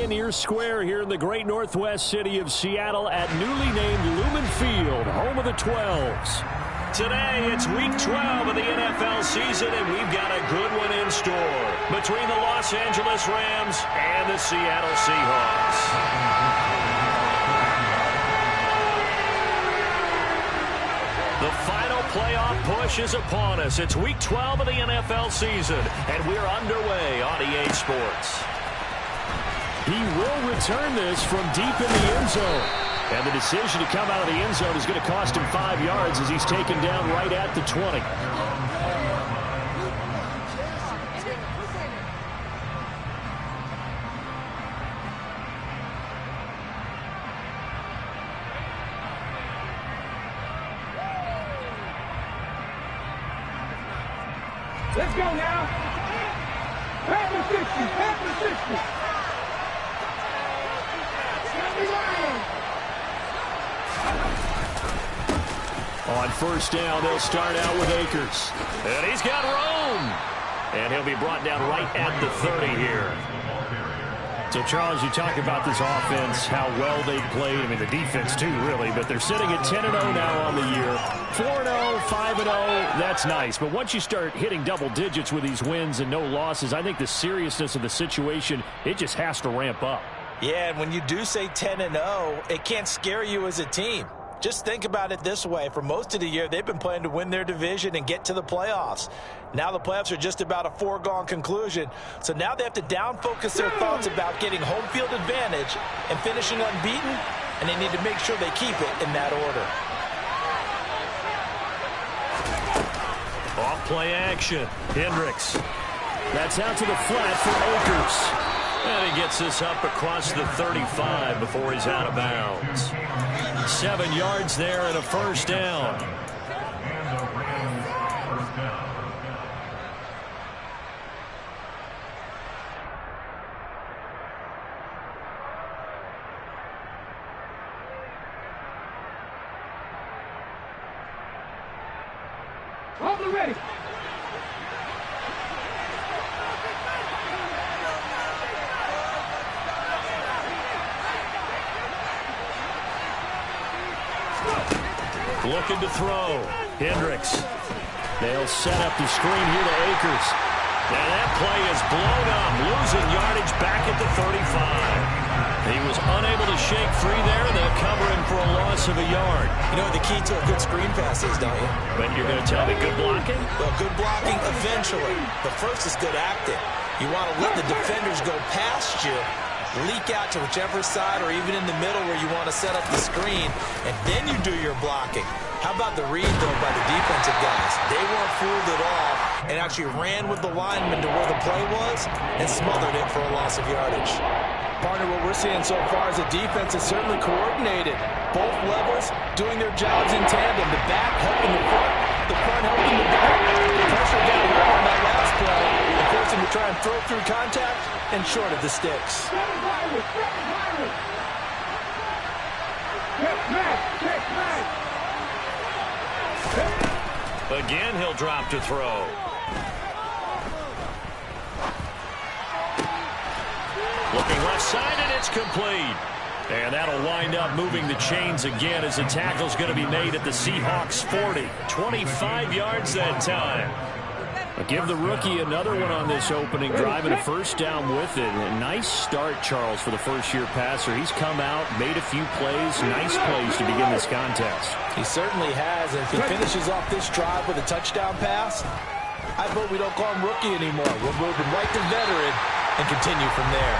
Pioneer Square here in the great northwest city of Seattle at newly named Lumen Field, home of the 12s. Today, it's Week 12 of the NFL season, and we've got a good one in store between the Los Angeles Rams and the Seattle Seahawks. The final playoff push is upon us. It's Week 12 of the NFL season, and we're underway on EA Sports. He will return this from deep in the end zone. And the decision to come out of the end zone is going to cost him 5 yards as he's taken down right at the 20. Let's go now. Half the 60, half the 60. On first down, they'll start out with Akers. And he's got room. And he'll be brought down right at the 30 here. So, Charles, you talk about this offense, how well they've played. I mean, the defense, too, really. But they're sitting at 10-0 now on the year. 4-0, 5-0, that's nice. But once you start hitting double digits with these wins and no losses, I think the seriousness of the situation, it just has to ramp up. Yeah, and when you do say 10-0, it can't scare you as a team. Just think about it this way. For most of the year, they've been playing to win their division and get to the playoffs. Now the playoffs are just about a foregone conclusion. So now they have to down-focus their thoughts about getting home field advantage and finishing unbeaten, and they need to make sure they keep it in that order. Off-play action. Hendricks. That's out to the flat for Akers. And he gets this up across the 35 before he's out of bounds. 7 yards there and a first down. Hold it ready. Looking to throw. Hendricks. They'll set up the screen here to Akers. And that play is blown up. Losing yardage back at the 35. He was unable to shake free there. They'll cover him for a loss of a yard. You know what the key to a good screen pass is, don't you? But you're going to tell me good blocking? Well, good blocking eventually. But first is good acting. You want to let the defenders go past you, leak out to whichever side or even in the middle where you want to set up the screen, and then you do your blocking. How about the read, though, by the defensive guys? They weren't fooled at all and actually ran with the lineman to where the play was and smothered it for a loss of yardage. Partner, what we're seeing so far is the defense is certainly coordinated. Both levels doing their jobs in tandem. The back helping the front helping the back. Pressure down low on that last play. And force him to try and throw through contact and short of the sticks. Again, he'll drop to throw. Looking left side, and it's complete. And that'll wind up moving the chains again as the tackle's going to be made at the Seahawks 40. 25 yards that time. But give the rookie another one on this opening drive and a first down with it. A nice start, Charles, for the first-year passer. He's come out, made a few plays, nice plays to begin this contest. He certainly has. And if he finishes off this drive with a touchdown pass, I vote we don't call him rookie anymore. We'll move him right to veteran and continue from there.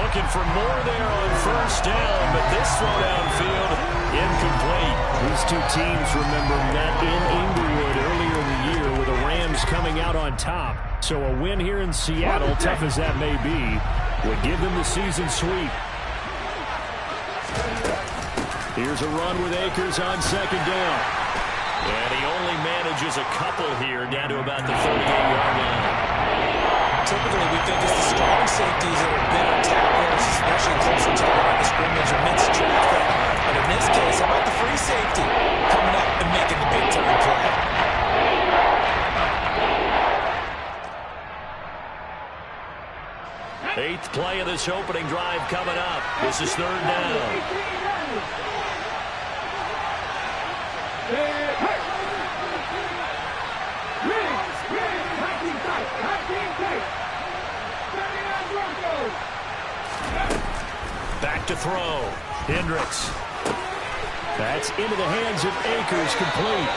Looking for more there on first down, but this throw downfield, incomplete. These two teams, remember, met in Inglewood earlier in the year with the Rams coming out on top. So a win here in Seattle, tough as that may be, would give them the season sweep. Here's a run with Akers on second down. And he only manages a couple here down to about the 38-yard line. Typically, we think it's the strong safeties that are better tacklers, especially closer to the line of scrimmage amidst traffic. But in this case, how about the free safety coming up and making the big-time play? Eighth play of the this opening drive coming up. This is third down. Back to throw. Hendricks. That's into the hands of Akers, complete.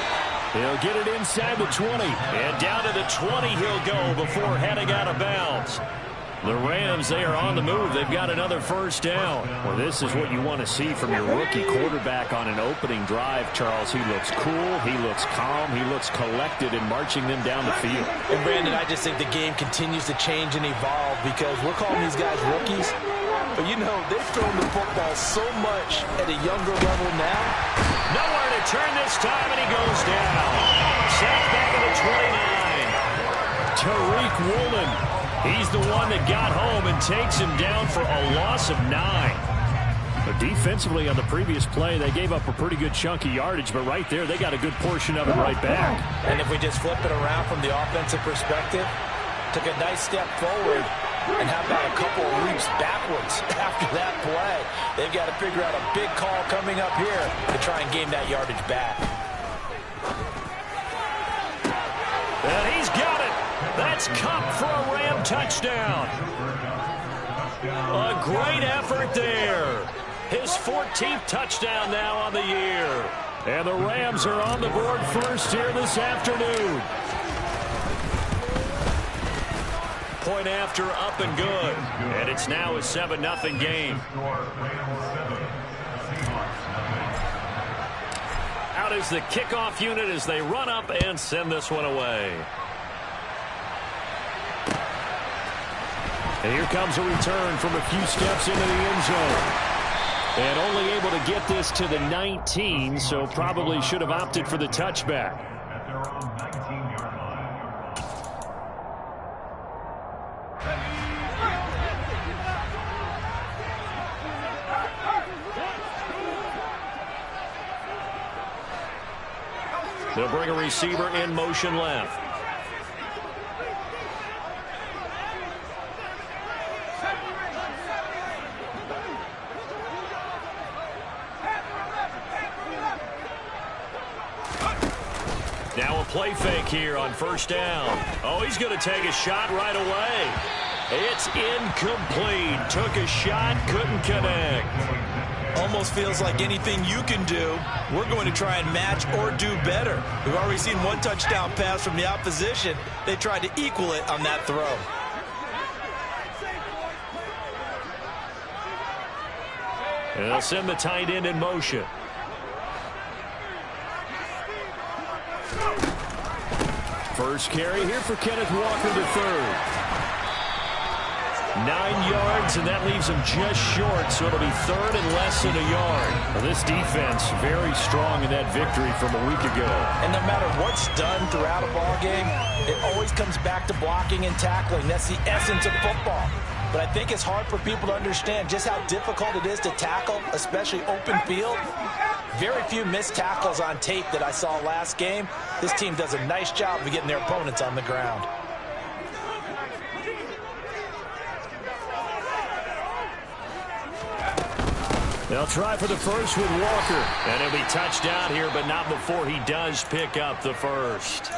He'll get it inside the 20. And down to the 20 he'll go before heading out of bounds. The Rams, they are on the move. They've got another first down. Well, this is what you want to see from your rookie quarterback on an opening drive, Charles. He looks cool. He looks calm. He looks collected in marching them down the field. And, Brandon, I just think the game continues to change and evolve because we're calling these guys rookies. But, you know, they've thrown the football so much at a younger level now. Nowhere to turn this time, and he goes down. Sacked back at the 29. Tariq Woolen. He's the one that got home and takes him down for a loss of 9. But defensively on the previous play, they gave up a pretty good chunk of yardage, but right there, they got a good portion of it right back. And if we just flip it around from the offensive perspective, took a nice step forward, and how about a couple of leaps backwards after that play? They've got to figure out a big call coming up here to try and gain that yardage back. And he's got it. That's Cup for a Ram touchdown. A great effort there. His 14th touchdown now on the year. And the Rams are on the board first here this afternoon. Point after, up and good. And it's now a 7-0 game. Out is the kickoff unit as they run up and send this one away. And here comes a return from a few steps into the end zone. And only able to get this to the 19, so probably should have opted for the touchback. They'll bring a receiver in motion left. Now a play fake here on first down. Oh, he's going to take a shot right away. It's incomplete. Took a shot, couldn't connect. Almost feels like anything you can do, we're going to try and match or do better. We've already seen one touchdown pass from the opposition. They tried to equal it on that throw. And they'll send the tight end in motion. First carry here for Kenneth Walker to third. 9 yards, and that leaves him just short, so it'll be third and less than a yard. Well, this defense very strong in that victory from a week ago. And no matter what's done throughout a ball game, it always comes back to blocking and tackling. That's the essence of football. But I think it's hard for people to understand just how difficult it is to tackle, especially open field. Very few missed tackles on tape that I saw last game. This team does a nice job of getting their opponents on the ground. They'll try for the first with Walker. And he'll be touchdown here, but not before he does pick up the first.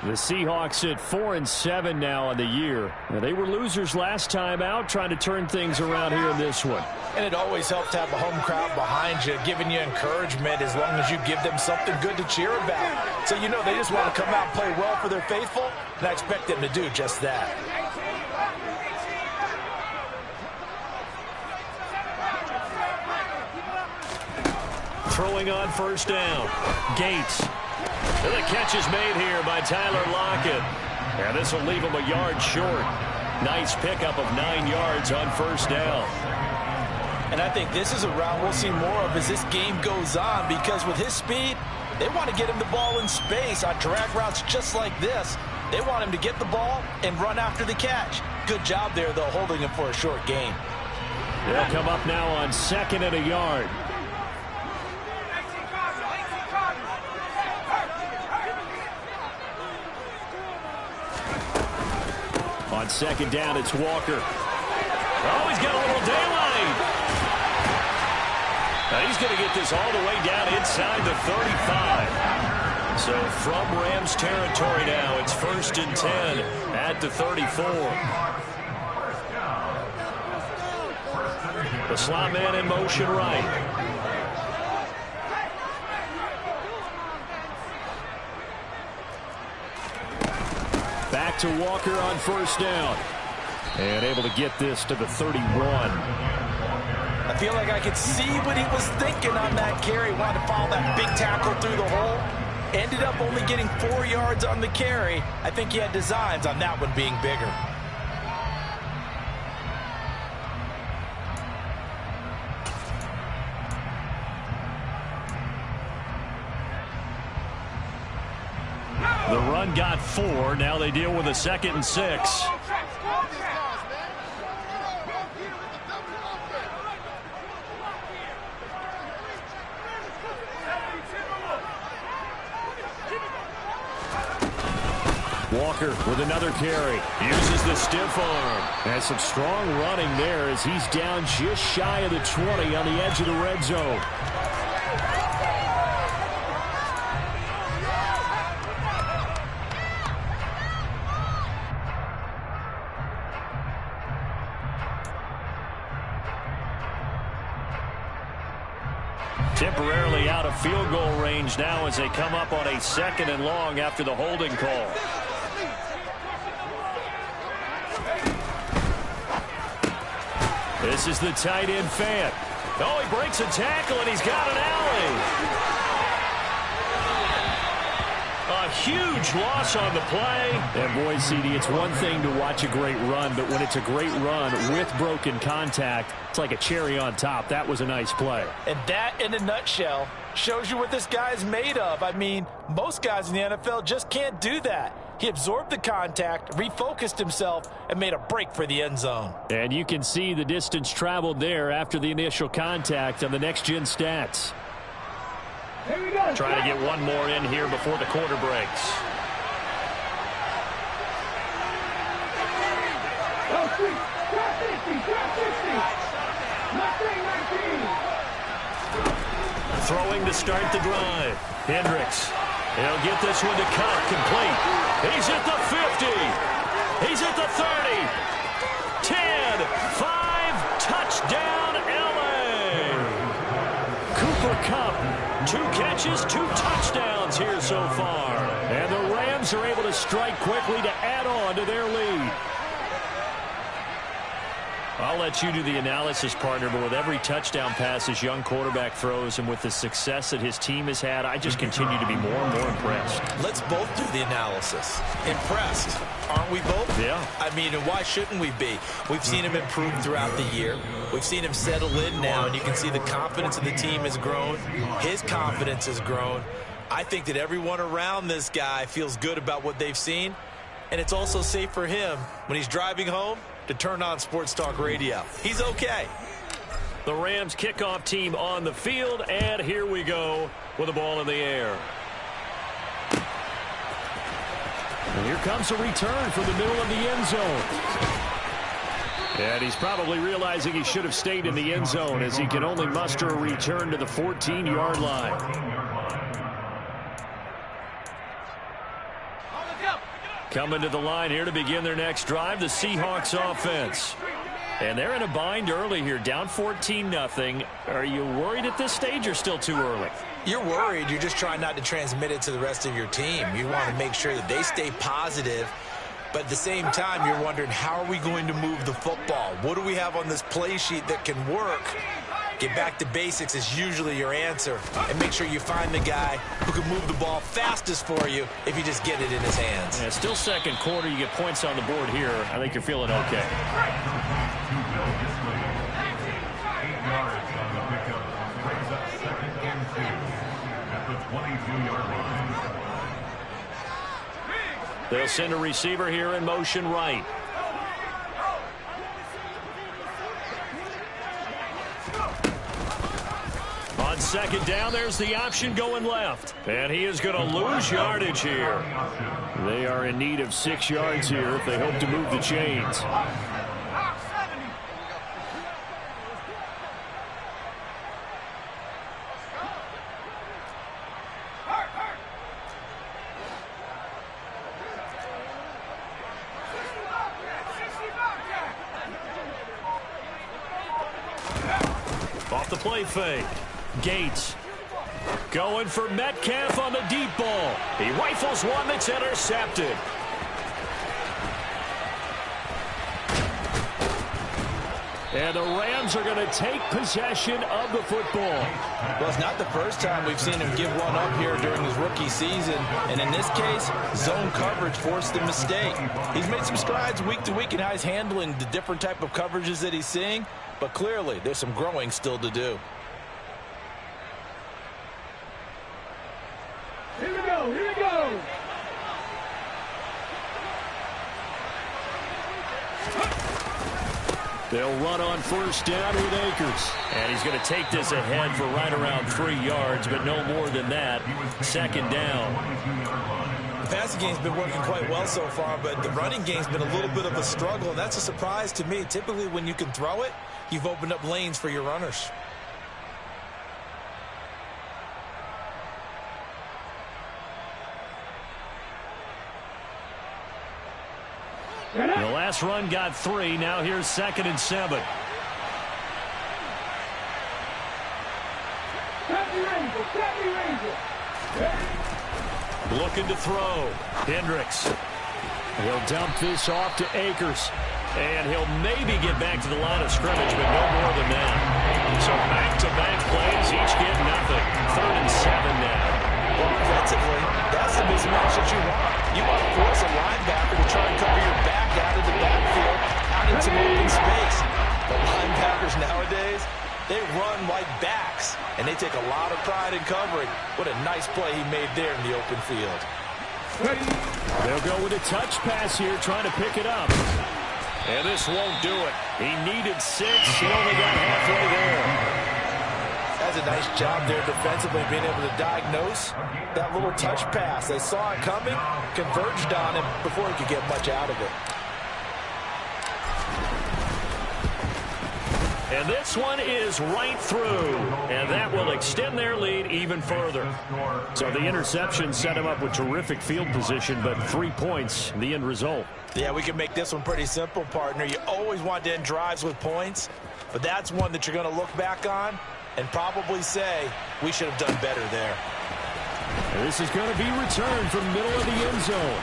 The Seahawks at 4-7 now on the year. Now, they were losers last time out, trying to turn things around here in this one. And it always helps to have a home crowd behind you, giving you encouragement as long as you give them something good to cheer about. So you know they just want to come out and play well for their faithful, and I expect them to do just that. Throwing on first down. Gates. And the catch is made here by Tyler Lockett. And this will leave him a yard short. Nice pickup of 9 yards on first down. And I think this is a route we'll see more of as this game goes on, because with his speed, they want to get him the ball in space on drag routes just like this. They want him to get the ball and run after the catch. Good job there, though, holding him for a short gain. They'll come up now on 2nd and a yard. On 2nd down, it's Walker. Oh, he's got a little daylight. Now he's going to get this all the way down inside the 35. So from Rams territory now, it's 1st and 10 at the 34. The slot man in motion right. Back to Walker on 1st down. And able to get this to the 31. I feel like I could see what he was thinking on that carry. Wanted to follow that big tackle through the hole. Ended up only getting 4 yards on the carry. I think he had designs on that one being bigger. The run got 4. Now they deal with a 2nd and 6. Walker with another carry. Uses the stiff arm. Has some strong running there as he's down just shy of the 20 on the edge of the red zone. Temporarily out of field goal range now as they come up on a 2nd and long after the holding call. This is the tight end fan. Oh, he breaks a tackle and he's got an alley. A huge loss on the play. And boy, CD, it's one thing to watch a great run, but when it's a great run with broken contact, it's like a cherry on top. That was a nice play. And that, in a nutshell, shows you what this guy's made of. I mean, most guys in the NFL just can't do that. He absorbed the contact, refocused himself, and made a break for the end zone. And you can see the distance traveled there after the initial contact on the next-gen stats. Trying to get one more in here before the quarter breaks. Throwing to start the drive. Hendricks. He'll get this one to cut complete. He's at the 50. He's at the 30. 10, 5, touchdown LA. Cooper Kupp, 2 catches, 2 touchdowns here so far. And the Rams are able to strike quickly to add on to their lead. I'll let you do the analysis, partner, but with every touchdown pass his young quarterback throws and with the success that his team has had, I just continue to be more and more impressed. Let's both do the analysis. Impressed, aren't we both? Yeah. I mean, and why shouldn't we be? We've seen him improve throughout the year. We've seen him settle in now, and you can see the confidence of the team has grown. His confidence has grown. I think that everyone around this guy feels good about what they've seen, and it's also safe for him when he's driving home to turn on Sports Talk Radio. He's okay. The Rams kickoff team on the field, and here we go with the ball in the air. And here comes a return from the middle of the end zone. And he's probably realizing he should have stayed in the end zone as he can only muster a return to the 14-yard line. Coming to the line here to begin their next drive, the Seahawks offense. And they're in a bind early here, down 14-0. Are you worried at this stage or still too early? You're worried. You're just trying not to transmit it to the rest of your team. You want to make sure that they stay positive. But at the same time, you're wondering, how are we going to move the football? What do we have on this play sheet that can work? Get back to basics is usually your answer. And make sure you find the guy who can move the ball fastest for you if you just get it in his hands. Yeah, still second quarter. You get points on the board here. I think you're feeling okay. They'll send a receiver here in motion right. On second down, there's the option going left. And he is going to lose yardage here. They are in need of 6 yards here if they hope to move the chains. Off the play fake. Gates going for Metcalf on the deep ball. He rifles one that's intercepted. And the Rams are going to take possession of the football. Well, it's not the first time we've seen him give one up here during his rookie season. And in this case, zone coverage forced the mistake. He's made some strides week to week in how he's handling the different type of coverages that he's seeing. But clearly, there's some growing still to do. Here we go, here we go. They'll run on first down with Akers. And he's going to take this ahead for right around 3 yards, but no more than that. Second down. The passing game's been working quite well so far, but the running game's been a little bit of a struggle, and that's a surprise to me. Typically, when you can throw it, you've opened up lanes for your runners. The last run got 3. Now here's 2nd and 7. Looking to throw. Hendricks. He'll dump this off to Akers. And he'll maybe get back to the line of scrimmage, but no more than that. So back-to-back plays, each get nothing. 3rd and 7 now. Well, offensively, that's the mismatch that you want. You want to force a linebacker to try and cover your back out of the backfield, out into open space. The linebackers nowadays, they run like backs, and they take a lot of pride in covering. What a nice play he made there in the open field. They'll go with a touch pass here, trying to pick it up. And this won't do it. He needed 6. He only got halfway there. That's a nice job there defensively, being able to diagnose that little touch pass. They saw it coming, converged on him before he could get much out of it. And this one is right through, and that will extend their lead even further. So the interception set him up with terrific field position, but 3 points, the end result. Yeah, we can make this one pretty simple, partner. You always want to end drives with points, but that's one that you're going to look back on and probably say, we should have done better there. And this is going to be returned from middle of the end zone.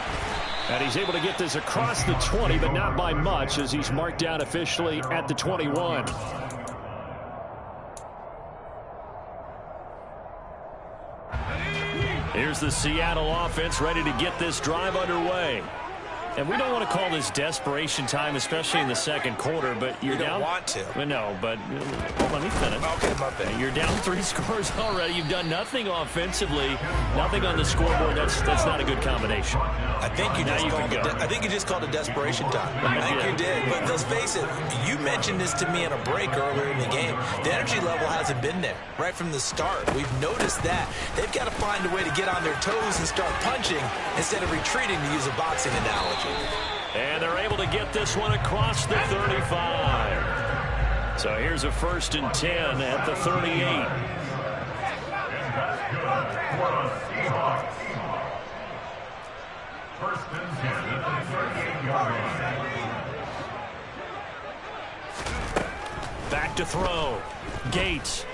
And he's able to get this across the 20, but not by much, as he's marked down officially at the 21. Here's the Seattle offense ready to get this drive underway. And we don't want to call this desperation time, especially in the second quarter, but you're down. You don't want to. Well, no, but let me finish. Okay, my bad. You're down 3 scores already. You've done nothing offensively, nothing on the scoreboard. That's not a good combination. I think you just called it desperation time. I think you did. But let's face it, you mentioned this to me in a break earlier in the game. The energy level hasn't been there right from the start. We've noticed that. They've got to find a way to get on their toes and start punching instead of retreating, to use a boxing analogy. And they're able to get this one across the 35. So here's a 1st and 10 at the 38. Back to throw. Gates.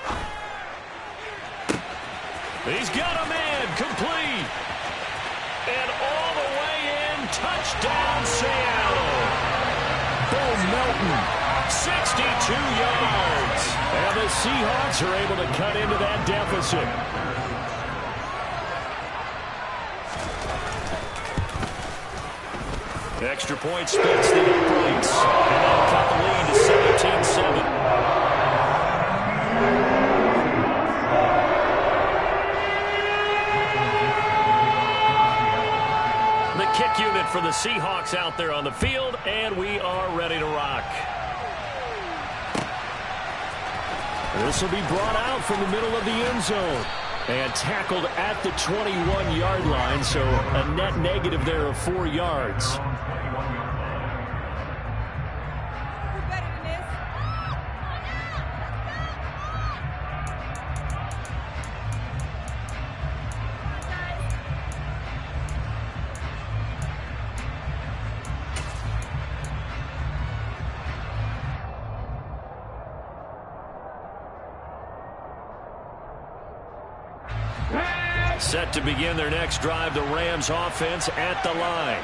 He's got a man. Complete. And all the way in. Touchdown, Seattle. Bo Melton. 62 yards. And the Seahawks are able to cut into that deficit. Extra point splits the uprights. And they'll cut the lead to 17-7. The kick unit for the Seahawks out there on the field, and we are ready to rock. This will be brought out from the middle of the end zone and tackled at the 21-yard line, so a net negative there of 4 yards. Set to begin their next drive, the Rams offense at the line.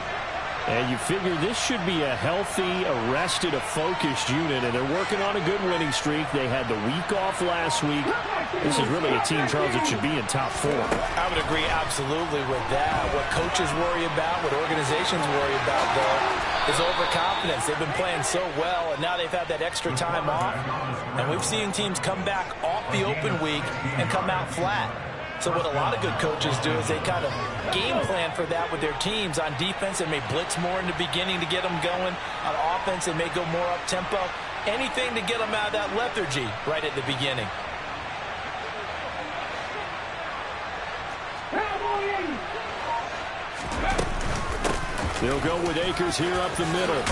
And you figure this should be a healthy, arrested, a focused unit, and they're working on a good winning streak. They had the week off last week. This is really a team, Charles, that should be in top 4. I would agree absolutely with that. What coaches worry about, what organizations worry about, though, is overconfidence. They've been playing so well, and now they've had that extra time off. And we've seen teams come back off the open week and come out flat. So what a lot of good coaches do is they kind of game plan for that with their teams. On defense, they may blitz more in the beginning to get them going. On offense, they may go more up-tempo. Anything to get them out of that lethargy right at the beginning. They'll go with Akers here up the middle.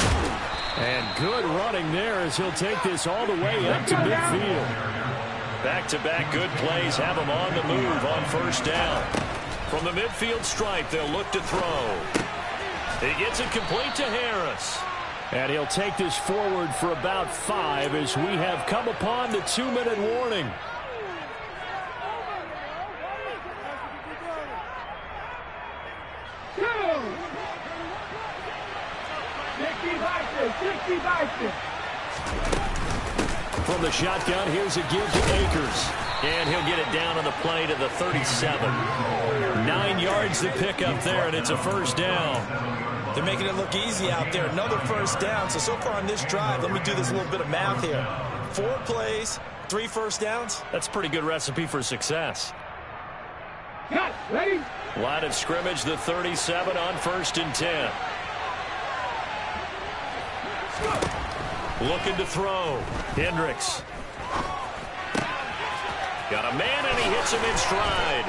And good running there as he'll take this all the way up to midfield. Back-to-back good plays have him on the move on first down. From the midfield stripe, they'll look to throw. He gets it complete to Harris. And he'll take this forward for about 5 as we have come upon the 2-minute warning. From the shotgun, here's a give to Akers. And he'll get it down on the play to the 37. 9 yards to pick up there, and it's a first down. They're making it look easy out there. Another first down. So far on this drive, let me do this little bit of math here. 4 plays, 3 first downs. That's a pretty good recipe for success. Got it. Ready? Line of scrimmage, the 37 on 1st and 10. Looking to throw. Hendricks. Got a man, and he hits him in stride.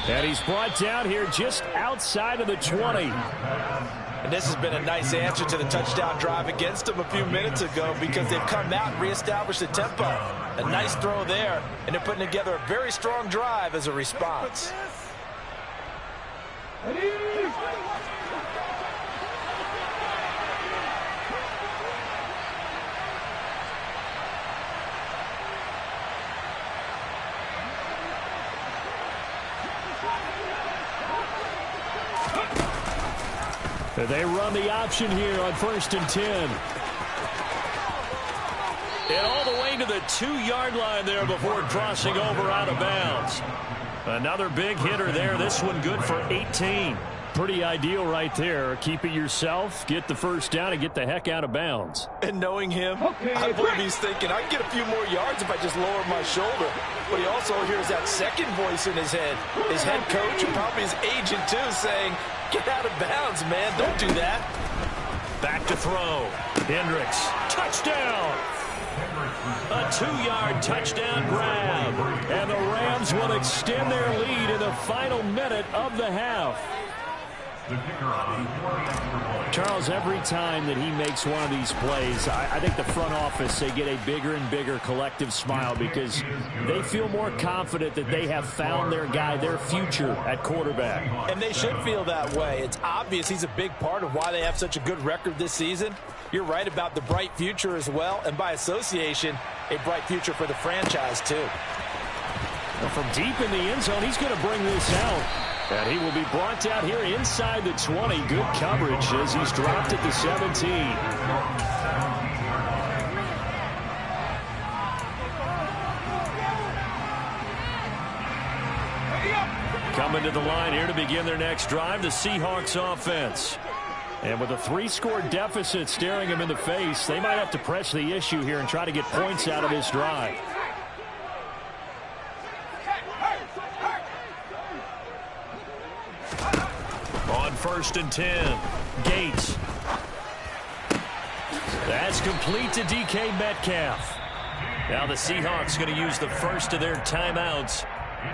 And he's brought down here just outside of the 20. And this has been a nice answer to the touchdown drive against them a few minutes ago because they've come out and reestablished the tempo. A nice throw there, and they're putting together a very strong drive as a response. They run the option here on 1st and 10. And all the way to the 2-yard line there before crossing over out of bounds. Another big hitter there. This one good for 18. Pretty ideal right there. Keep it yourself, get the first down, and get the heck out of bounds. And knowing him, I believe he's thinking, I can get a few more yards if I just lower my shoulder. But he also hears that second voice in his head. His head coach and probably his agent, too, saying, get out of bounds, man. Don't do that. Back to throw. Hendricks. Touchdown. A 2-yard touchdown grab. And the Rams will extend their lead in the final minute of the half. Charles, every time that he makes one of these plays, I think the front office, they get a bigger and bigger collective smile because they feel more confident that they have found their guy, their future at quarterback. And they should feel that way. It's obvious he's a big part of why they have such a good record this season. You're right about the bright future as well, and by association, a bright future for the franchise too. Well, from deep in the end zone, he's going to bring this out. And he will be brought down here inside the 20. Good coverage as he's dropped at the 17. Coming to the line here to begin their next drive, the Seahawks offense. And with a 3-score deficit staring him in the face, they might have to press the issue here and try to get points out of this drive. On 1st and 10, Gates. That's complete to DK Metcalf. Now the Seahawks going to use the first of their timeouts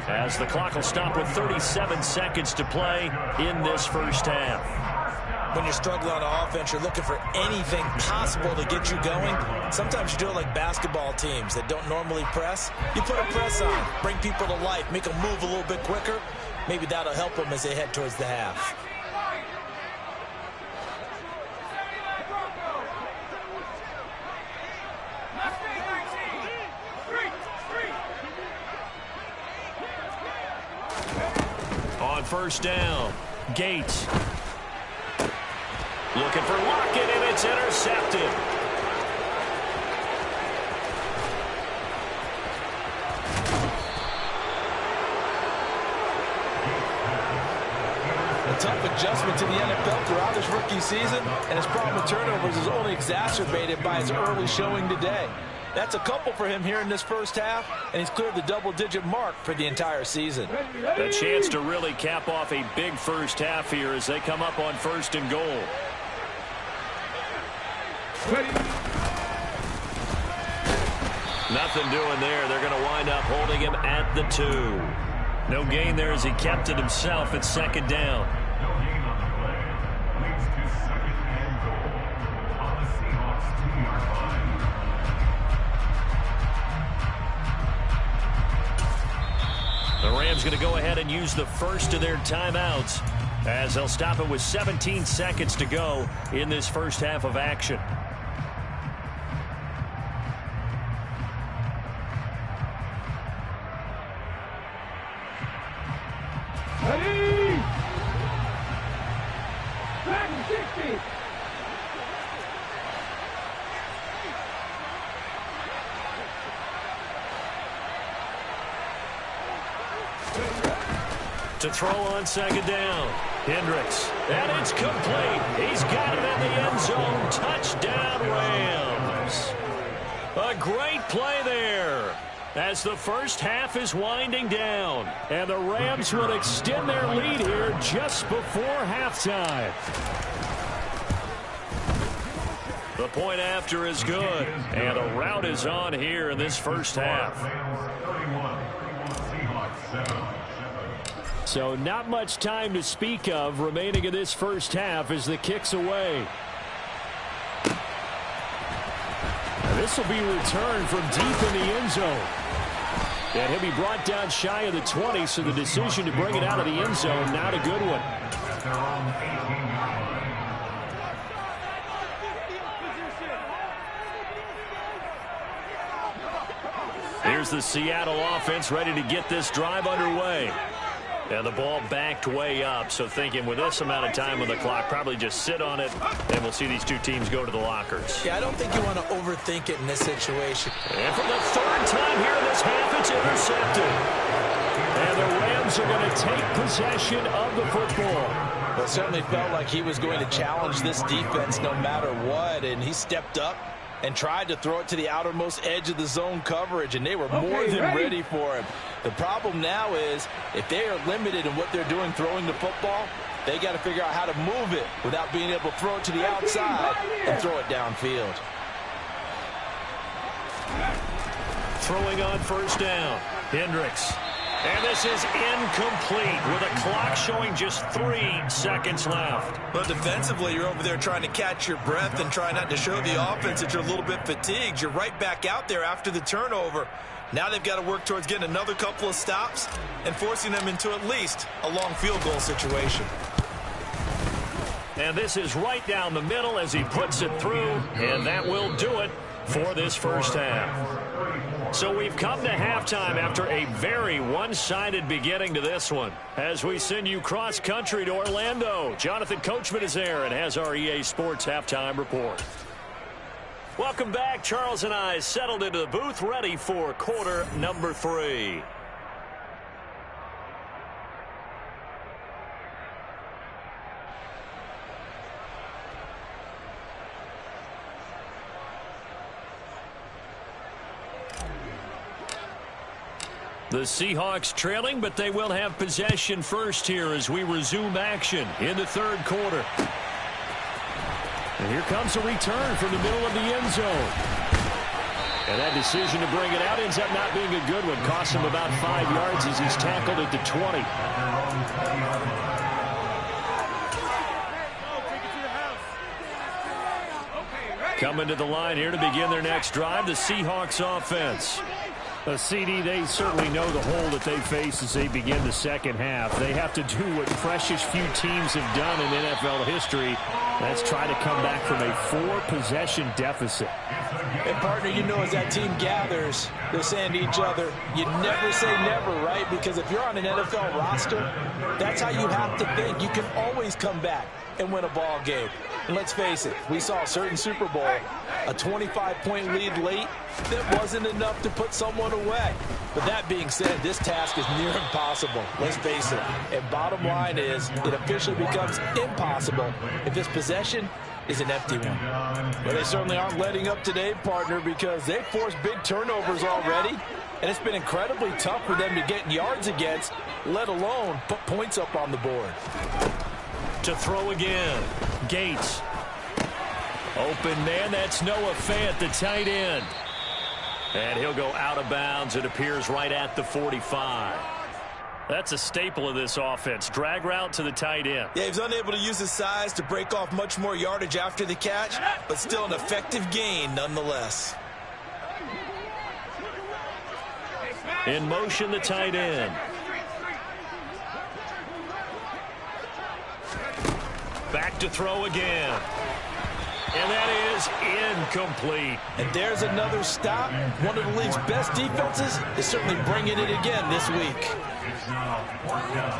as the clock will stop with 37 seconds to play in this first half. When you're struggling on offense, you're looking for anything possible to get you going. Sometimes you do it like basketball teams that don't normally press. You put a press on, bring people to life, make them move a little bit quicker. Maybe that'll help them as they head towards the half. first down. Gates. Looking for Lockett, and it's intercepted. A tough adjustment to the NFL throughout his rookie season, and his problem with turnovers is only exacerbated by his early showing today. That's a couple for him here in this first half, and he's cleared the double-digit mark for the entire season. A chance to really cap off a big first half here as they come up on 1st and goal. Nothing doing there. They're going to wind up holding him at the 2. No gain there as he kept it himself at 2nd down. No gain on the play. Leads to 2nd and goal on the Seahawks 2-yard line. The Rams going to go ahead and use the first of their timeouts as they'll stop it with 17 seconds to go in this first half of action. Ready! Back 60! To throw on 2nd down. Hendricks. And it's complete. He's got it in the end zone. Touchdown, Rams. A great play there as the first half is winding down. And the Rams will extend their lead here just before halftime. The point after is good. And a rout is on here in this first half. So not much time to speak of remaining in this first half as the kick's away. And this will be returned from deep in the end zone. And he'll be brought down shy of the 20, so the decision to bring it out of the end zone, not a good one. Here's the Seattle offense ready to get this drive underway. And the ball backed way up, so thinking with this amount of time on the clock, probably just sit on it, and we'll see these two teams go to the lockers. Yeah, I don't think you want to overthink it in this situation. And for the 3rd time here in this half, it's intercepted. And the Rams are going to take possession of the football. Well, it certainly felt like he was going to challenge this defense no matter what, and he stepped up and tried to throw it to the outermost edge of the zone coverage, and they were more than ready for him. The problem now is if they are limited in what they're doing throwing the football, they got to figure out how to move it without being able to throw it to the outside and throw it downfield. Throwing on 1st down, Hendricks. And this is incomplete with a clock showing just 3 seconds left. But defensively, you're over there trying to catch your breath and try not to show the offense that you're a little bit fatigued. You're right back out there after the turnover. Now they've got to work towards getting another couple of stops and forcing them into at least a long field goal situation. And this is right down the middle as he puts it through, and that will do it for this first half. So we've come to halftime after a very one-sided beginning to this one. As we send you cross-country to Orlando, Jonathan Coachman is there and has our EA Sports Halftime Report. Welcome back. Charles and I settled into the booth ready for quarter number 3. The Seahawks trailing, but they will have possession first here as we resume action in the 3rd quarter. And here comes a return from the middle of the end zone. And that decision to bring it out ends up not being a good one. Costs him about 5 yards as he's tackled at the 20. Coming to the line here to begin their next drive, the Seahawks offense. CD, they certainly know the hole that they face as they begin the second half. They have to do what precious few teams have done in NFL history. Let's try to come back from a 4-possession deficit. And, partner, you know as that team gathers, they're saying to each other, you never say never, right? Because if you're on an NFL roster, that's how you have to think. You can always come back and win a ball game. And let's face it, we saw a certain Super Bowl, a 25-point lead late that wasn't enough to put someone away. But that being said, this task is near impossible. Let's face it. And bottom line is, it officially becomes impossible if this possession is an empty one. Well, they certainly aren't letting up today, partner, because they've forced big turnovers already. And it's been incredibly tough for them to get yards against, let alone put points up on the board. To throw again. Gates. Open man, that's Noah Fant, the tight end. And he'll go out of bounds. It appears right at the 45. That's a staple of this offense. Drag route to the tight end. Yeah, he's unable to use his size to break off much more yardage after the catch, but still an effective gain nonetheless. In motion, the tight end. Back to throw again. And that is incomplete. And there's another stop. One of the league's best defenses is certainly bringing it again this week. It's now 4th down.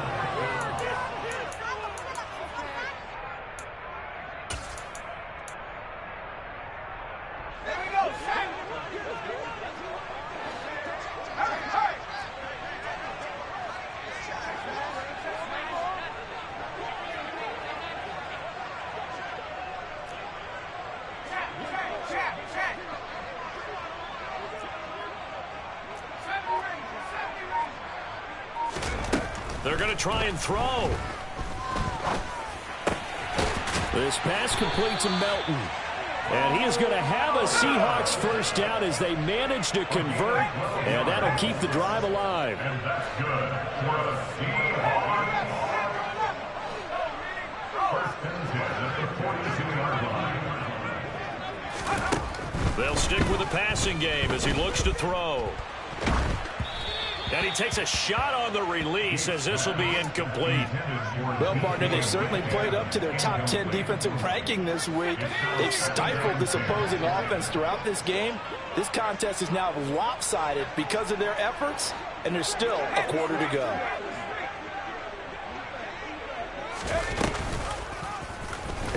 They're going to try and throw. This pass completes to Melton. And he is going to have a Seahawks first down as they manage to convert. And that'll keep the drive alive. And that's good for a Seahawks. 1st and 10 at the 42-yard line. They'll stick with the passing game as he looks to throw. And he takes a shot on the release as this will be incomplete. Well, partner, they've certainly played up to their top 10 defensive ranking this week. They've stifled this opposing offense throughout this game. This contest is now lopsided because of their efforts, and there's still a quarter to go.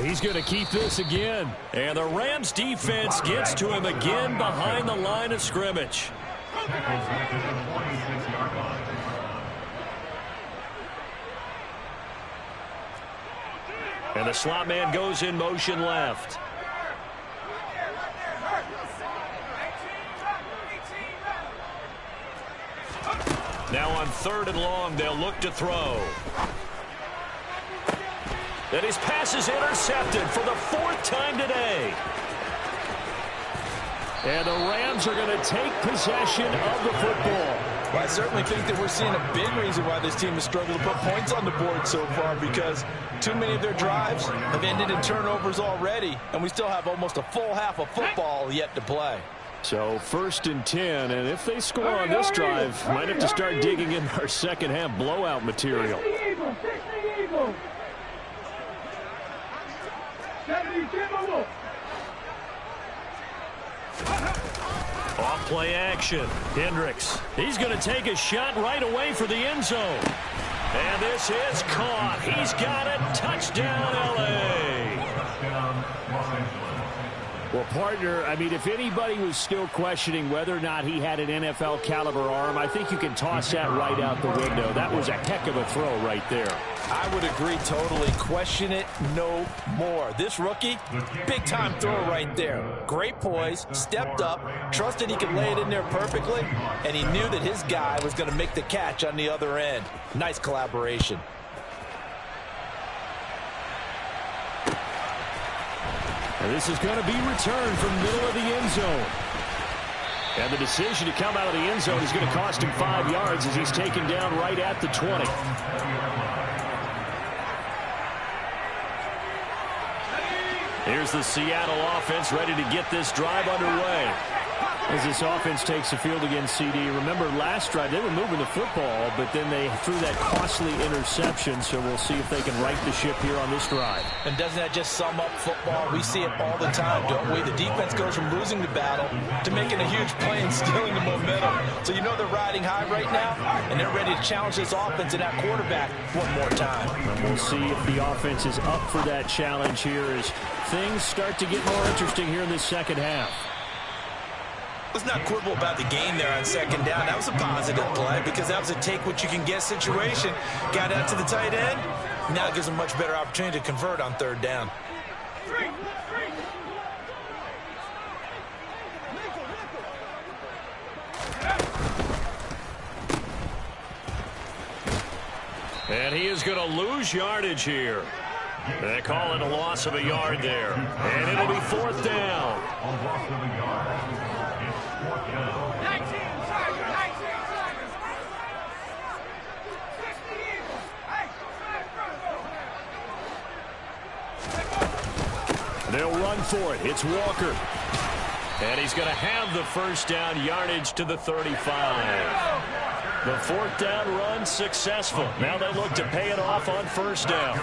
He's going to keep this again. And the Rams defense gets to him again behind the line of scrimmage. And the slot man goes in motion left. Now on 3rd and long, they'll look to throw. And his pass is intercepted for the 4th time today. And the Rams are going to take possession of the football. Well, I certainly think that we're seeing a big reason why this team has struggled to put points on the board so far, because too many of their drives have ended in turnovers already, and we still have almost a full half of football yet to play. So 1st and 10, and if they score on this drive, might have to start digging in our second half blowout material. Off play action. Hendricks. He's going to take a shot right away for the end zone. And this is caught. He's got it. Touchdown, L.A. Well, partner, I mean, if anybody was still questioning whether or not he had an NFL caliber arm, I think you can toss that right out the window. That was a heck of a throw right there. I would agree totally. Question it no more. This rookie, big-time throw right there. Great poise, stepped up, trusted he could lay it in there perfectly, and he knew that his guy was going to make the catch on the other end. Nice collaboration. And this is going to be returned from the middle of the end zone. And the decision to come out of the end zone is going to cost him 5 yards as he's taken down right at the 20. Here's the Seattle offense ready to get this drive underway. As this offense takes the field against CD, remember last drive they were moving the football, but then they threw that costly interception, so we'll see if they can right the ship here on this drive. And doesn't that just sum up football? We see it all the time, don't we? The defense goes from losing the battle to making a huge play and stealing the momentum. So you know they're riding high right now, and they're ready to challenge this offense and that quarterback one more time. And we'll see if the offense is up for that challenge here as things start to get more interesting here in this second half. Let's not quibble about the game there on second down. That was a positive play because that was a take-what-you-can-get situation. Got out to the tight end. Now it gives them a much better opportunity to convert on third down. And he is going to lose yardage here. They call it a loss of a yard there. And it'll be fourth down. A loss of a yard. It's fourth down. 19 seconds. 19 seconds. They'll run for it. It's Walker. And he's going to have the first down yardage to the 35. The fourth down run successful. Now they look to pay it off on first down.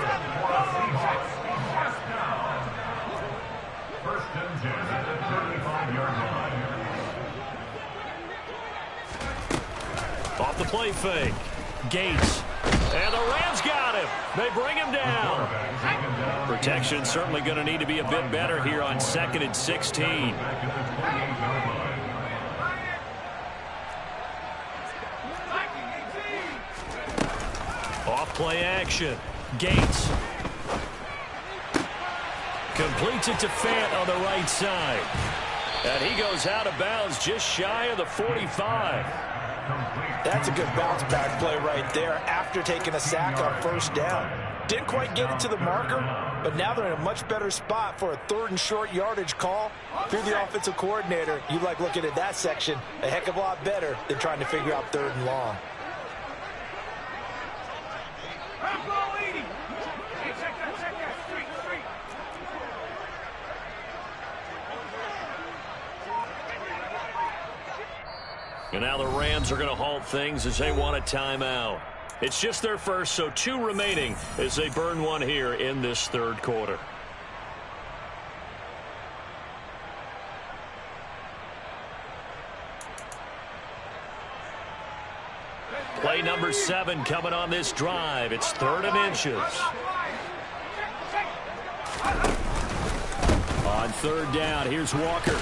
First and 10 at the 35-yard line. Off the play fake. Gates. And the Rams got him. They bring him down. Protection certainly going to need to be a bit better here on 2nd and 16. Off play action. Gates. Completes it to Fant on the right side. And he goes out of bounds just shy of the 45. That's a good bounce back play right there after taking a sack on first down. Didn't quite get it to the marker, but now they're in a much better spot for a third and short yardage call. If you're the offensive coordinator, you like looking at that section a heck of a lot better than trying to figure out third and long. And now the Rams are going to halt things as they want a timeout. It's just their first, so 2 remaining as they burn one here in this third quarter. Play number 7 coming on this drive. It's 3rd and inches. On third down, here's Walker.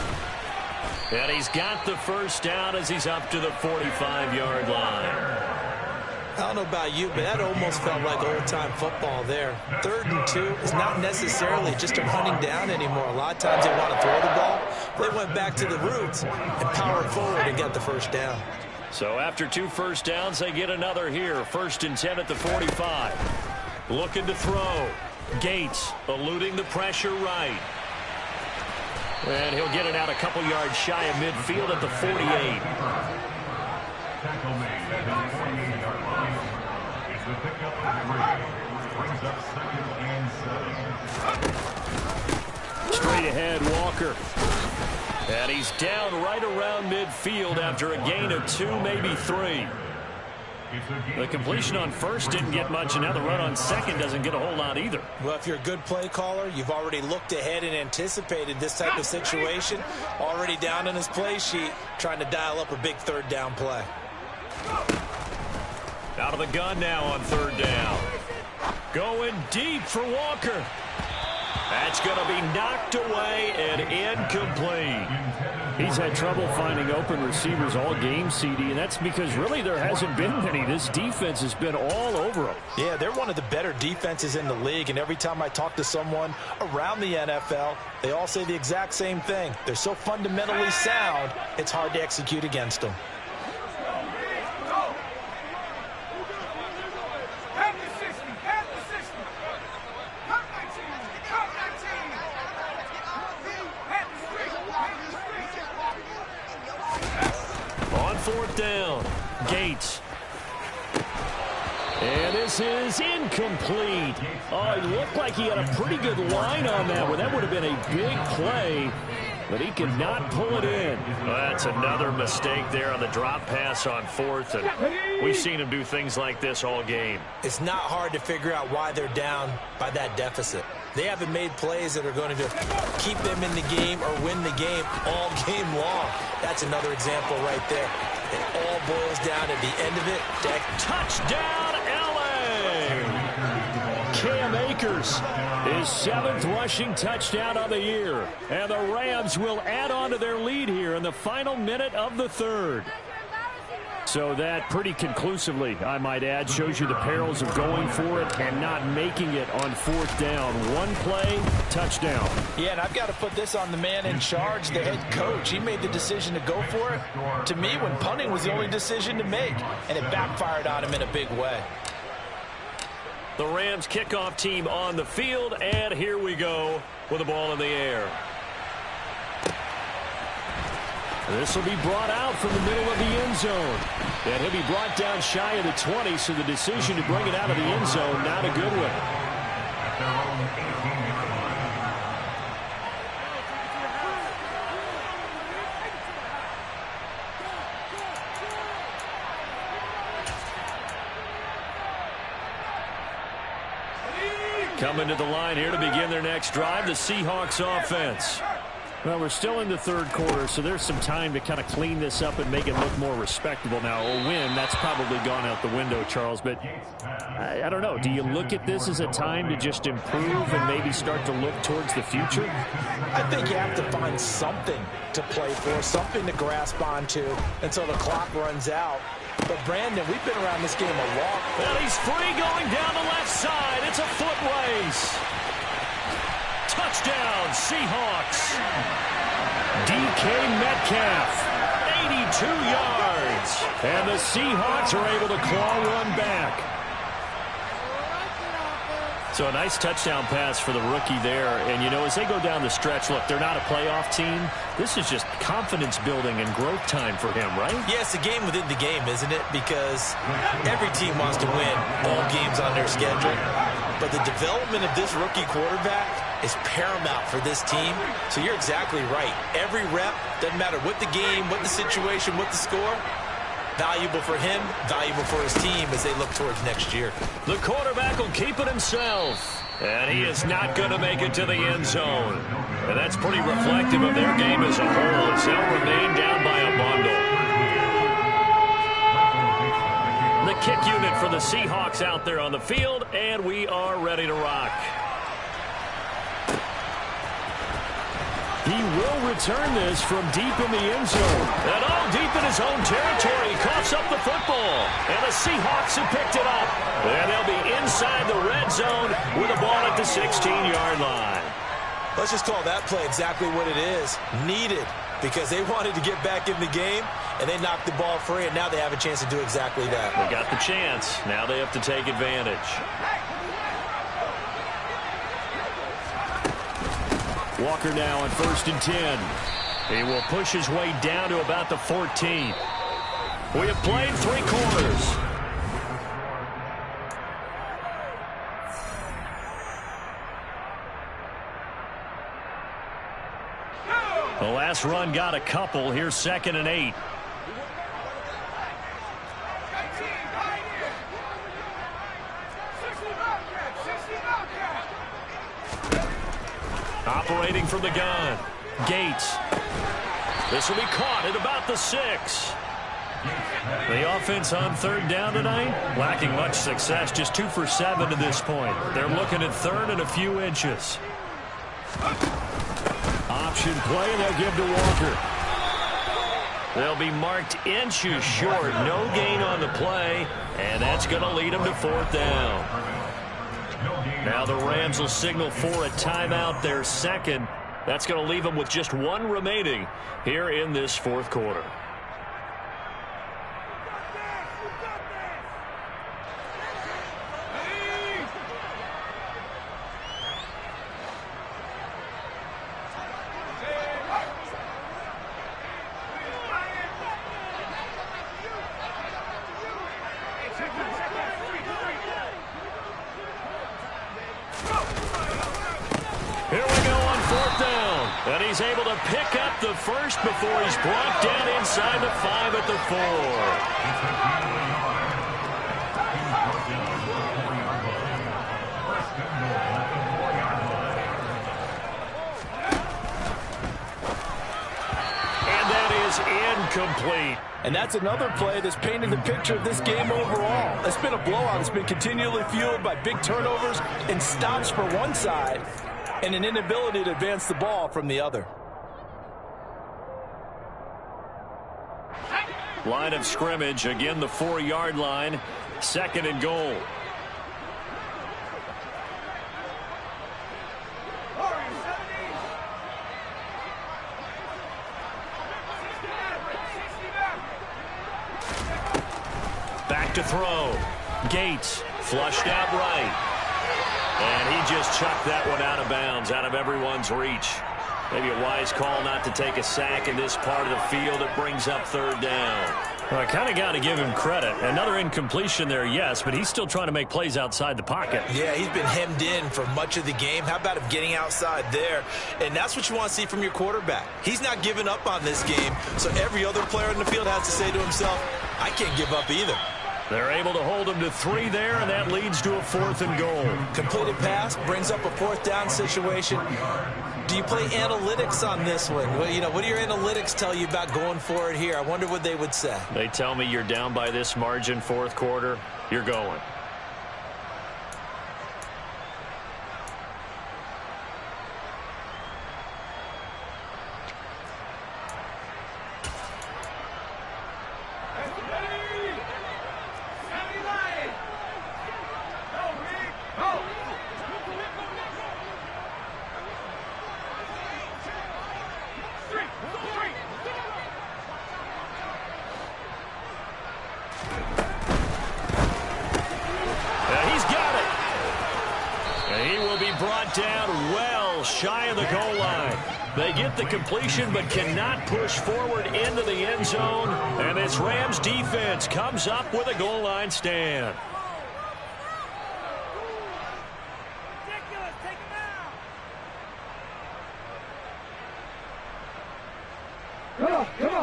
And he's got the first down as he's up to the 45-yard line. I don't know about you, but that almost felt like old-time football there. 3rd and 2 is not necessarily just a running down anymore. A lot of times they want to throw the ball. They went back to the roots and powered forward and got the first down. So after 2 first downs, they get another here. 1st and 10 at the 45. Looking to throw. Gates eluding the pressure right. And he'll get it out a couple yards shy of midfield at the 48. Tackle made at the 48-yard line. It's the pickup of 3. Brings up 2nd and 7. Straight ahead, Walker. And he's down right around midfield after a gain of 2, maybe 3. The completion on first didn't get much, and now the run on second doesn't get a whole lot either. Well, if you're a good play caller, you've already looked ahead and anticipated this type of situation. Already down in his play sheet, trying to dial up a big third down play. Out of the gun now on third down. Going deep for Walker. That's going to be knocked away and incomplete. He's had trouble finding open receivers all game, CD, and that's because really there hasn't been many. This defense has been all over them. Yeah, they're one of the better defenses in the league, and every time I talk to someone around the NFL, they all say the exact same thing. They're so fundamentally sound, it's hard to execute against them. Fourth down, Gates. And this is incomplete. Oh, it looked like he had a pretty good line on that one. That would have been a big play. but he cannot pull it in. Well, that's another mistake there on the drop pass on fourth, and we've seen him do things like this all game. It's not hard to figure out why they're down by that deficit. They haven't made plays that are going to keep them in the game or win the game all game long. That's another example right there. It all boils down at the end of it. Touchdown, L.A.! Cam Akers, his 7th rushing touchdown of the year. And the Rams will add on to their lead here in the final minute of the third. So that pretty conclusively, I might add, shows you the perils of going for it and not making it on 4th down. One play, touchdown. Yeah, and I've got to put this on the man in charge, the head coach. He made the decision to go for it. To me, when punting was the only decision to make, and it backfired on him in a big way. The Rams kickoff team on the field, and here we go with the ball in the air. This will be brought out from the middle of the end zone. And he'll be brought down shy of the 20, so the decision to bring it out of the end zone, not a good one. Coming to the line here to begin their next drive, the Seahawks offense. Well, we're still in the third quarter, so there's some time to kind of clean this up and make it look more respectable. Now, a win, that's probably gone out the window, Charles, but I don't know. Do you look at this as a time to just improve and maybe start to look towards the future? I think you have to find something to play for, something to grasp onto until the clock runs out. But, Brandon, we've been around this game a lot. Well, he's free going down the left side. It's a foot race. Touchdown, Seahawks. DK Metcalf, 82 yards. And the Seahawks are able to claw one back. So a nice touchdown pass for the rookie there. And, you know, as they go down the stretch, look, they're not a playoff team. This is just confidence building and growth time for him, right? Yeah, it's a game within the game, isn't it? Because every team wants to win all games on their schedule. But the development of this rookie quarterback is paramount for this team. So you're exactly right. Every rep, doesn't matter what the game, what the situation, what the score, valuable for him, valuable for his team as they look towards next year. The quarterback will keep it himself. And he is not going to make it to the end zone. And that's pretty reflective of their game as a whole, as they'll remain down by a bundle. The kick unit for the Seahawks out there on the field, and we are ready to rock. He will return this from deep in the end zone. And all deep in his own territory. He coughs up the football. And the Seahawks have picked it up. And they'll be inside the red zone with the ball at the 16-yard line. Let's just call that play exactly what it is. Needed. Because they wanted to get back in the game, and they knocked the ball free, and now they have a chance to do exactly that. They got the chance. Now they have to take advantage. Walker now on 1st and 10. He will push his way down to about the 14. We have played 3 quarters. The last run got a couple. Here's 2nd and 8. Operating from the gun. Gates. This will be caught at about the 6. The offense on 3rd down tonight, lacking much success, just 2 for 7 to this point. They're looking at 3rd and a few inches. Option play, and they'll give to Walker. They'll be marked inches short. No gain on the play, and that's going to lead them to 4th down. Now the Rams will signal for a timeout, their 2nd. That's going to leave them with just 1 remaining here in this 4th quarter. And he's able to pick up the first before he's brought down inside the 5 at the 4. Incomplete. And that's another play that's painted the picture of this game overall. It's been a blowout. It's been continually fueled by big turnovers and stops for one side and an inability to advance the ball from the other. Line of scrimmage, again the 4-yard line, 2nd and goal. To throw. Gates flushed out right. And he just chucked that one out of bounds, out of everyone's reach. Maybe a wise call not to take a sack in this part of the field. It brings up 3rd down. Well, I kind of got to give him credit. Another incompletion there, yes, but he's still trying to make plays outside the pocket. Yeah, he's been hemmed in for much of the game. How about him getting outside there? And that's what you want to see from your quarterback. He's not giving up on this game, so every other player in the field has to say to himself, I can't give up either. They're able to hold him to 3 there, and that leads to a 4th and goal. Completed pass brings up a 4th down situation. Do you play analytics on this one? Well, you know, what do your analytics tell you about going for it here? I wonder what they would say. They tell me you're down by this margin 4th quarter, you're going. They get the completion but cannot push forward into the end zone. And this Rams defense comes up with a goal line stand.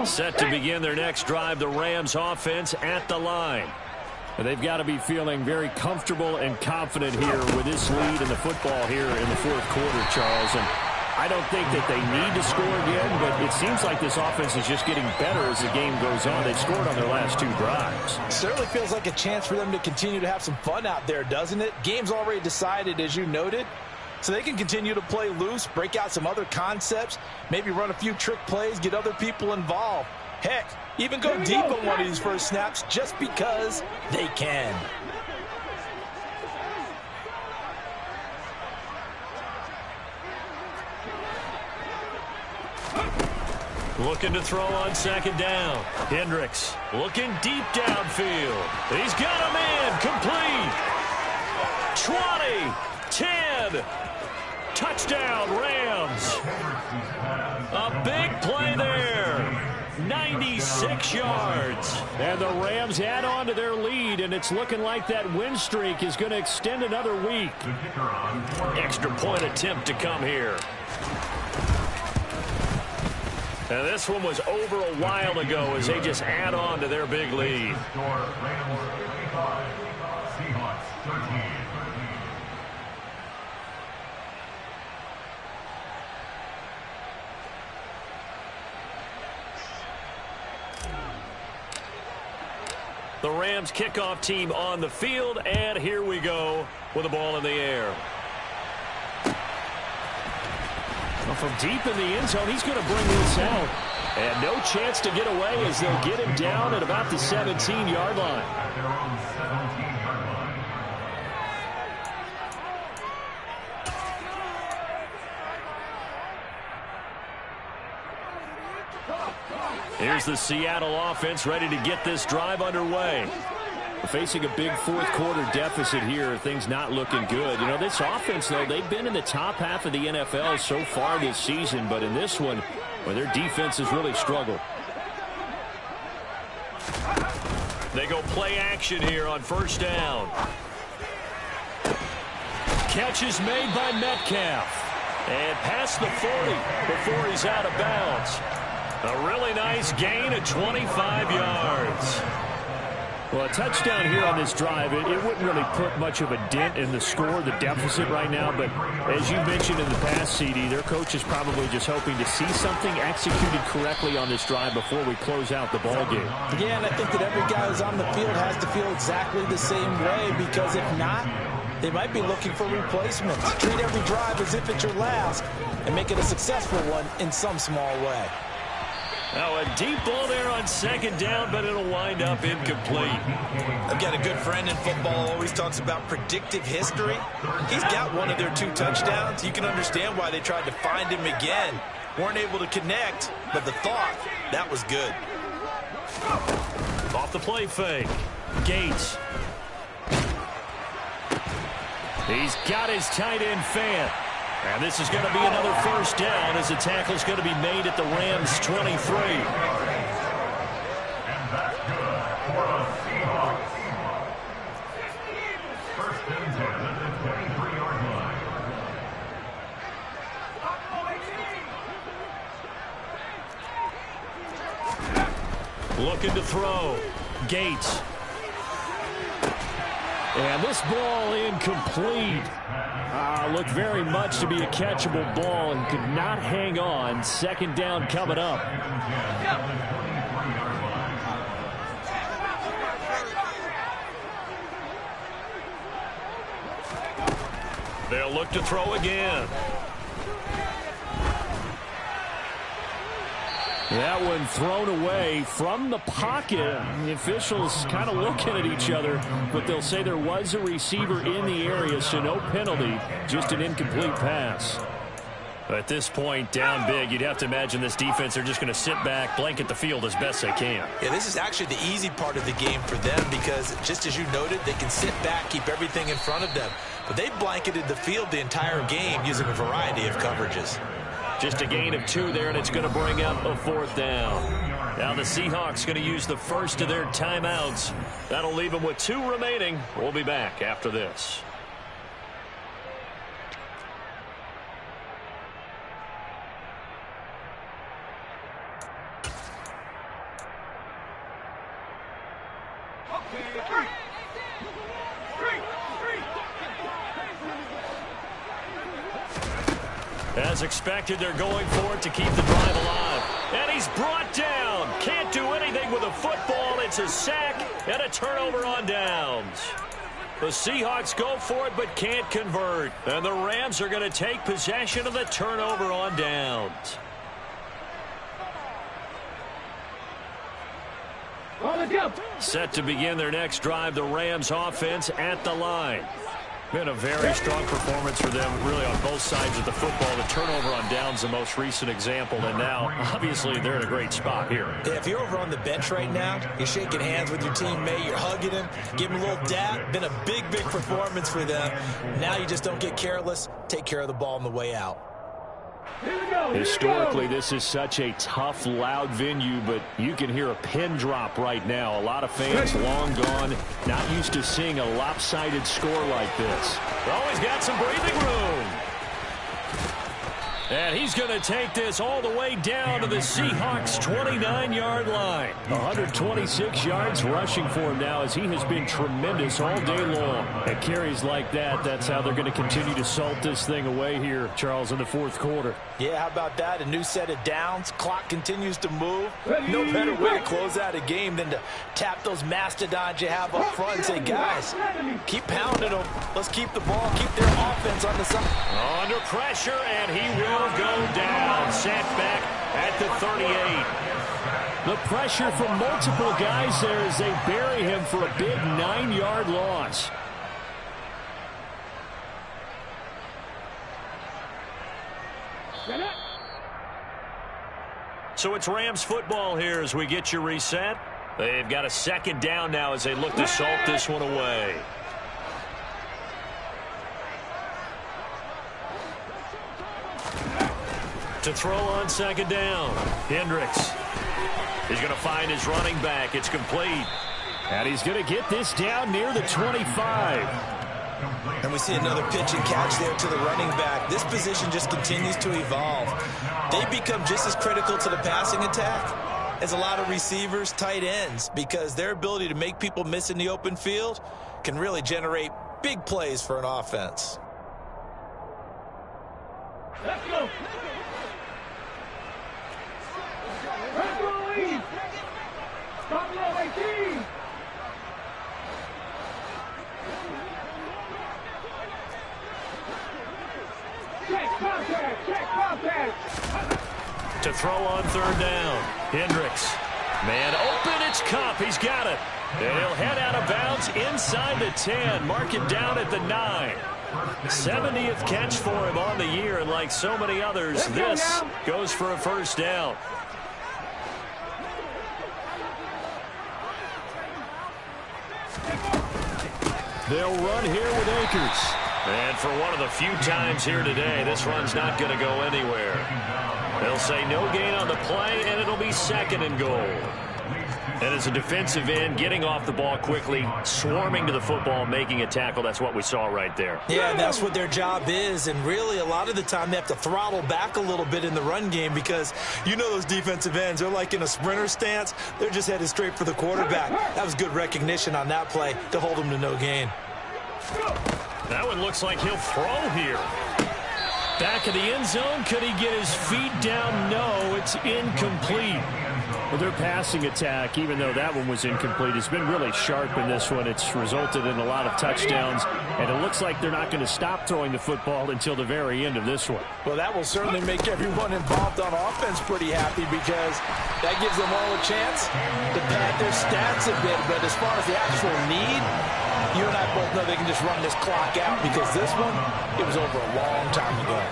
Set to begin their next drive, the Rams offense at the line. They've got to be feeling very comfortable and confident here with this lead in the football here in the 4th quarter, Charles. And I don't think that they need to score again, but it seems like this offense is just getting better as the game goes on. They've scored on their last 2 drives. Certainly feels like a chance for them to continue to have some fun out there, doesn't it? Game's already decided, as you noted, so they can continue to play loose, break out some other concepts, maybe run a few trick plays, get other people involved. Heck, even go deep on one of these first snaps just because they can. Looking to throw on 2nd down. Hendricks looking deep downfield. He's got a man complete. 20, 10. Touchdown, Rams. A big play there. 96 yards. And the Rams add on to their lead, and it's looking like that win streak is going to extend another week. Extra point attempt to come here. And this one was over a while ago as they just add on to their big lead. The Rams kickoff team on the field, and here we go with the ball in the air. Well, from deep in the end zone, he's going to bring this out. And no chance to get away as they'll get him down at about the 17-yard line. Here's the Seattle offense ready to get this drive underway. Facing a big 4th quarter deficit here, things not looking good. You know, this offense, though, they've been in the top half of the NFL so far this season, but in this one, well, their defense has really struggled. They go play action here on 1st down. Catch is made by Metcalf. And past the 40 before he's out of bounds. A really nice gain of 25 yards. Well, a touchdown here on this drive, it wouldn't really put much of a dent in the score, the deficit right now. But as you mentioned in the past, CD, their coach is probably just hoping to see something executed correctly on this drive before we close out the ball game. Yeah, and I think that every guy who's on the field has to feel exactly the same way, because if not, they might be looking for replacements. Treat every drive as if it's your last and make it a successful one in some small way. Now a deep ball there on second down, but it'll wind up incomplete. I've got a good friend in football who always talks about predictive history. He's got one of their 2 touchdowns. You can understand why they tried to find him again. Weren't able to connect, but the thought, that was good. Off the play fake. Gates. He's got his tight end Fant. And this is going to be another first down as the tackle's going to be made at the Rams' 23. And that's good for the Seahawks. First and 10 at the 23-yard line. Looking to throw. Gates. And this ball incomplete. Looked very much to be a catchable ball and could not hang on. Second down coming up. They'll look to throw again. That one thrown away from the pocket. The officials kind of looking at each other, but they'll say there was a receiver in the area, so no penalty, just an incomplete pass. At this point, down big, you'd have to imagine this defense are just going to sit back, blanket the field as best they can. Yeah, this is actually the easy part of the game for them because, just as you noted, they can sit back, keep everything in front of them. But they blanketed the field the entire game using a variety of coverages. Just a gain of 2 there, and it's going to bring up a 4th down. Now the Seahawks going to use the first of their timeouts. That'll leave them with 2 remaining. We'll be back after this. As expected, they're going for it to keep the drive alive. And he's brought down. Can't do anything with a football. It's a sack and a turnover on downs. The Seahawks go for it but can't convert. And the Rams are going to take possession of the turnover on downs. Set to begin their next drive, the Rams offense at the line. Been a very strong performance for them, really, on both sides of the football. The turnover on downs, the most recent example, and now, obviously, they're in a great spot here. Yeah, if you're over on the bench right now, you're shaking hands with your teammate, you're hugging him, giving him a little dap. Been a big, big performance for them. Now you just don't get careless. Take care of the ball on the way out. Historically, this is such a tough, loud venue, but you can hear a pin drop right now. A lot of fans long gone, not used to seeing a lopsided score like this. Oh, he's got some breathing room. And he's going to take this all the way down to the Seahawks' 29-yard line. 126 yards rushing for him now as he has been tremendous all day long. At carries like that, that's how they're going to continue to salt this thing away here, Charles, in the 4th quarter. Yeah, how about that? A new set of downs. Clock continues to move. No better way to close out a game than to tap those mastodons you have up front and say, guys, keep pounding them. Let's keep the ball, keep their offense on the side. Under pressure, and he will go down. Sat back at the 38. The pressure from multiple guys there as they bury him for a big 9-yard loss. So it's Rams football here as we get you reset. They've got a second down now as they look to salt this one away. To throw on second down. Hendricks. He's going to find his running back. It's complete. And he's going to get this down near the 25. And we see another pitch and catch there to the running back. This position just continues to evolve. They become just as critical to the passing attack as a lot of receivers, tight ends, because their ability to make people miss in the open field can really generate big plays for an offense. Let's go. Let's go, lead. Stop low, 18. Check contact. Check contact. To throw on third down. Hendricks. Man open, it's Cup. He's got it. And he'll head out of bounds inside the 10. Mark it down at the 9. 70th catch for him on the year, and like so many others, this goes for a first down. They'll run here with Akers. And for one of the few times here today, this run's not going to go anywhere. They'll say no gain on the play, and it'll be 2nd and goal. And as a defensive end, getting off the ball quickly, swarming to the football, making a tackle, that's what we saw right there. Yeah, and that's what their job is. And really, a lot of the time, they have to throttle back a little bit in the run game because you know those defensive ends, they're like in a sprinter stance. They're just headed straight for the quarterback. That was good recognition on that play to hold them to no gain. That one looks like he'll throw here. Back of the end zone. Could he get his feet down? No, it's incomplete. Well, their passing attack, even though that one was incomplete, has been really sharp in this one. It's resulted in a lot of touchdowns, and it looks like they're not going to stop throwing the football until the very end of this one. Well, that will certainly make everyone involved on offense pretty happy because that gives them all a chance to pad their stats a bit. But as far as the actual need, you and I both know they can just run this clock out because this one, it was over a long time ago.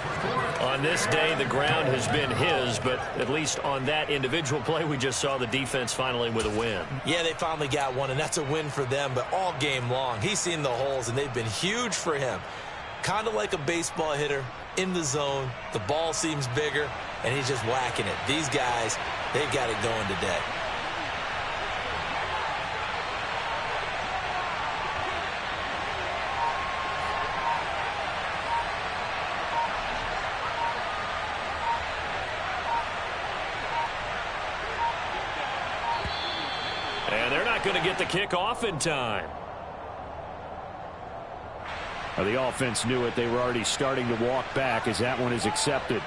On this day, the ground has been his, but at least on that individual play, we just saw the defense finally with a win. Yeah, they finally got one, and that's a win for them, but all game long, he's seen the holes, and they've been huge for him. Kind of like a baseball hitter in the zone. The ball seems bigger, and he's just whacking it. These guys, they've got it going today. And they're not going to get the kickoff in time. Well, the offense knew it. They were already starting to walk back as that one is accepted.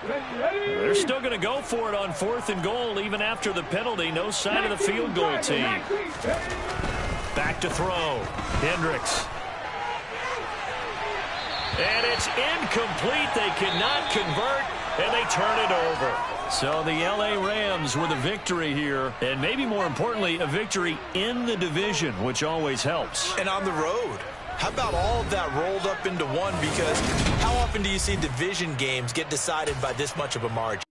They're still going to go for it on 4th and goal even after the penalty. No sign of the field goal team. Back to throw. Hendricks. And it's incomplete. They cannot convert, and they turn it over. So the L.A. Rams with a victory here, and maybe more importantly, a victory in the division, which always helps. And on the road. How about all of that rolled up into one? Because how often do you see division games get decided by this much of a margin?